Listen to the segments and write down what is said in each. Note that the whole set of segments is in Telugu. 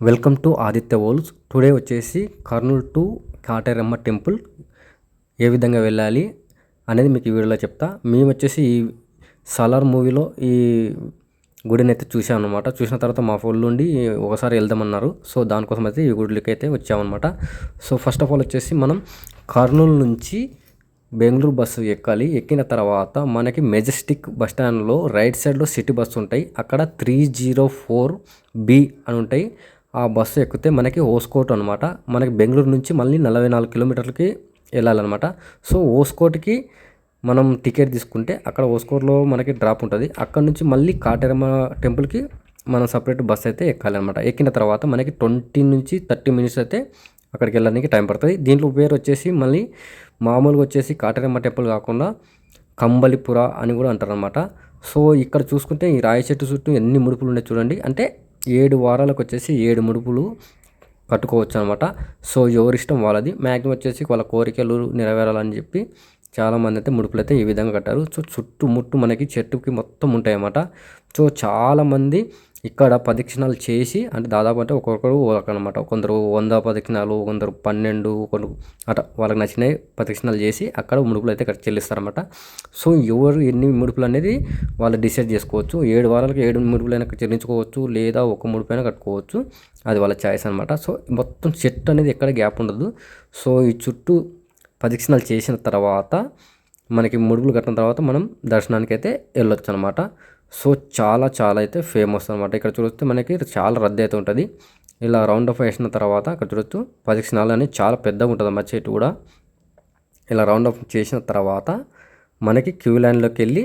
Welcome to Aditya volts. Today వచ్చేసి కర్నూలు టు కాటేరమ్మ టెంపుల్ ఏ విధంగా వెళ్ళాలి అనేది మీకు ఈ వీడియోలో చెప్తా. మేము వచ్చేసి ఈ సాలార్ మూవీలో ఈ గుడిని అయితే చూసాం అనమాట. చూసిన తర్వాత మా ఫోన్ నుండి ఒకసారి వెళ్దామన్నారు. సో దానికోసం అయితే ఈ గుడికి అయితే వచ్చామన్నమాట. సో ఫస్ట్ ఆఫ్ ఆల్ వచ్చేసి మనం కర్నూలు నుంచి బెంగళూరు బస్సు ఎక్కాలి. ఎక్కిన తర్వాత మనకి మెజెస్టిక్ బస్ స్టాండ్లో రైట్ సైడ్లో సిటీ బస్సు ఉంటాయి. అక్కడ 304B అని ఉంటాయి. ఆ బస్సు ఎక్కితే మనకి ఓస్కోట్ అనమాట. మనకి బెంగళూరు నుంచి మళ్ళీ 44 కిలోమీటర్లకి వెళ్ళాలన్నమాట. సో ఓస్కోట్కి మనం టికెట్ తీసుకుంటే అక్కడ ఓస్కోట్లో మనకి డ్రాప్ ఉంటుంది. అక్కడ నుంచి మళ్ళీ కాటేరమ్మ టెంపుల్కి మనం సపరేట్ బస్ అయితే ఎక్కాలన్నమాట. ఎక్కిన తర్వాత మనకి 20 నుంచి 30 మినిట్స్ అయితే అక్కడికి వెళ్ళడానికి టైం పడుతుంది. దీంట్లో పేరు వచ్చేసి మళ్ళీ మామూలుగా వచ్చేసి కాటేరమ్మ టెంపుల్ కాకుండా కంబలిపుర అని కూడా అంటారనమాట. సో ఇక్కడ చూసుకుంటే ఈ రాయి చెట్టు చుట్టూ ఎన్ని ముడుపులు ఉన్నాయి చూడండి. అంటే 7 వారాలకు వచ్చేసి 7 ముడుపులు కట్టుకోవచ్చు అనమాట. సో ఎవరిష్టం వాళ్ళది. మ్యాక్సిమం వచ్చేసి వాళ్ళ కోరికలు నెరవేరాలని చెప్పి చాలామంది అయితే ముడుపులు అయితే ఈ విధంగా కట్టారు. సో చుట్టుముట్టు మనకి చెట్టుకి మొత్తం ఉంటాయి అన్నమాట. సో చాలామంది ఇక్కడ ప్రదక్షిణాలు చేసి, అంటే దాదాపు అంటే ఒక్కొక్కరు అనమాట. కొందరు 100 ప్రదక్షిణాలు, కొందరు 12, కొందరు అట్లా వాళ్ళకి నచ్చినవి ప్రదక్షిణాలు చేసి అక్కడ ముడుపులు అయితే చెల్లిస్తారన్నమాట. సో ఎవరు ఎన్ని ముడుపులు అనేది వాళ్ళు డిసైడ్ చేసుకోవచ్చు. 7 వారాలకు 7 ముడుపులైనా చెల్లించుకోవచ్చు, లేదా ఒక ముడుపైనా కట్టుకోవచ్చు. అది వాళ్ళ ఛాయిస్ అనమాట. సో మొత్తం చెట్టు అనేది ఎక్కడ గ్యాప్ ఉండదు. సో ఈ చుట్టూ ప్రదక్షిణాలు చేసిన తర్వాత మనకి ముడుపులు కట్టిన తర్వాత మనం దర్శనానికి అయితే వెళ్ళొచ్చు అనమాట. సో చాలా అయితే ఫేమస్ అనమాట. ఇక్కడ చూస్తే మనకి చాలా రద్దీ అయితే ఉంటుంది. ఇలా రౌండ్ ఆఫ్ వేసిన తర్వాత అక్కడ చూడొచ్చు ప్రదక్షిణాలు అనేది చాలా పెద్దగా ఉంటుంది అన్నమాట. చెట్టు కూడా ఇలా రౌండ్ ఆఫ్ చేసిన తర్వాత మనకి క్యూ లైన్లోకి వెళ్ళి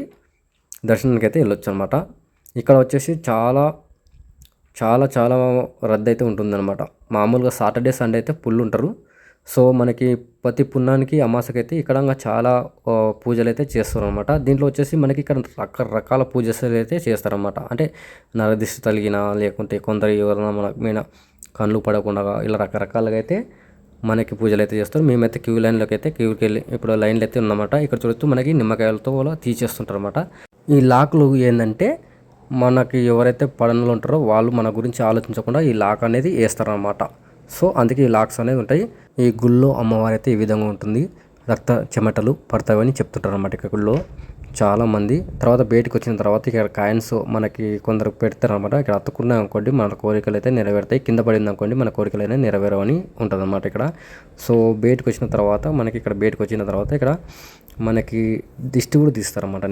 దర్శనానికి అయితే వెళ్ళొచ్చు అనమాట. ఇక్కడ వచ్చేసి చాలా రద్దీ అయితే ఉంటుందన్నమాట. మామూలుగా సాటర్డే సండే అయితే ఫుల్ ఉంటారు. సో మనకి ప్రతి పుణ్యానికి అమాసకైతే ఇక్కడ చాలా పూజలు అయితే చేస్తారనమాట. దీంట్లో వచ్చేసి మనకి ఇక్కడ రకరకాల పూజలు అయితే చేస్తారనమాట. అంటే నరదిష్టి తగిలిన, లేకుంటే కొందరు ఎవరైనా మన మీద కళ్ళు పడకుండా ఇలా రకరకాలుగా అయితే మనకి పూజలు అయితే చేస్తారు. మేమైతే క్యూ లైన్లోకి అయితే క్యూకి వెళ్ళి ఇప్పుడు లైన్లో అయితే ఉన్నమాట. ఇక్కడ చూడొచ్చు మనకి నిమ్మకాయలతో కూడా తీసేస్తుంటారు అనమాట. ఈ లాక్లు ఏంటంటే మనకి ఎవరైతే పడనలు ఉంటారో వాళ్ళు మన గురించి ఆలోచించకుండా ఈ లాక్ అనేది వేస్తారనమాట. సో అందుకే ఈ లాక్స్ అనేవి ఉంటాయి. ఈ గుళ్ళో అమ్మవారు అయితే ఈ విధంగా ఉంటుంది. రక్త చెమటలు పడతాయని చెప్తుంటారు అన్నమాట. ఇక్కడ గుళ్ళో చాలామంది తర్వాత బయటకు వచ్చిన తర్వాత ఇక్కడ కాయిన్స్ మనకి కొందరు పెడతారనమాట. ఇక్కడ అతుకున్నాయి అనుకోండి మన కోరికలు అయితే నెరవేరుతాయి, కింద పడింది అనుకోండి మన కోరికలు అయితే నెరవేరవని ఉంటుంది అనమాట ఇక్కడ. సో బయటకు వచ్చిన తర్వాత మనకి ఇక్కడ బయటకు వచ్చిన తర్వాత ఇక్కడ మనకి దిష్టి కూడా తీస్తారన్నమాట.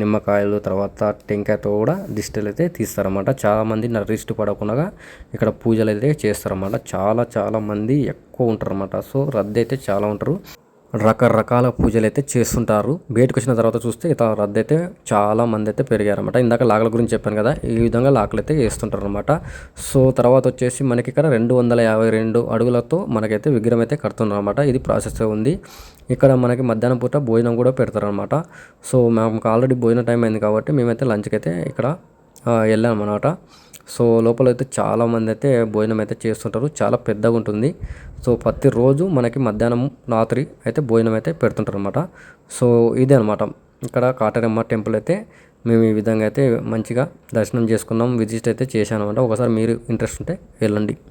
నిమ్మకాయలు తర్వాత టెంకాయతో కూడా దిష్టిలు అయితే తీస్తారన్నమాట. చాలామంది దిష్టి పడకుండా ఇక్కడ పూజలు అయితే చేస్తారన్నమాట. చాలా మంది ఎక్కువ ఉంటారన్నమాట. సో రద్దీ అయితే చాలా ఉంటారు. రకరకాల పూజలు అయితే చేస్తుంటారు. బయటకు వచ్చిన తర్వాత చూస్తే ఇట్లా రద్దీ అయితే చాలా మంది అయితే పెరిగారన్నమాట. ఇందాక లాకల గురించి చెప్పాను కదా, ఈ విధంగా లాకలు అయితే వేస్తుంటారు అనమాట. సో తర్వాత వచ్చేసి మనకి ఇక్కడ 252 అడుగులతో మనకైతే విగ్రహం అయితే కడుతున్నారు అనమాట. ఇది ప్రాసెస్ ఉంది. ఇక్కడ మనకి మధ్యాహ్నం పూట భోజనం కూడా పెడతారనమాట. సో మాకు ఆల్రెడీ భోజనం టైం అయింది కాబట్టి మేమైతే లంచ్కి అయితే ఇక్కడ వెళ్ళామన్నమాట. సో లోపల అయితే చాలామంది అయితే భోజనం అయితే చేస్తుంటారు. చాలా పెద్దగా ఉంటుంది. సో ప్రతిరోజు మనకి మధ్యాహ్నం రాత్రి అయితే భోజనం అయితే పెడుతుంటారు అనమాట. సో ఇదే అనమాట ఇక్కడ కాటేరమ్మ టెంపుల్ అయితే మేము ఈ విధంగా అయితే మంచిగా దర్శనం చేసుకున్నాం, విజిట్ అయితే చేశాను అనమాట. ఒకసారి మీరు ఇంట్రెస్ట్ ఉంటే వెళ్ళండి.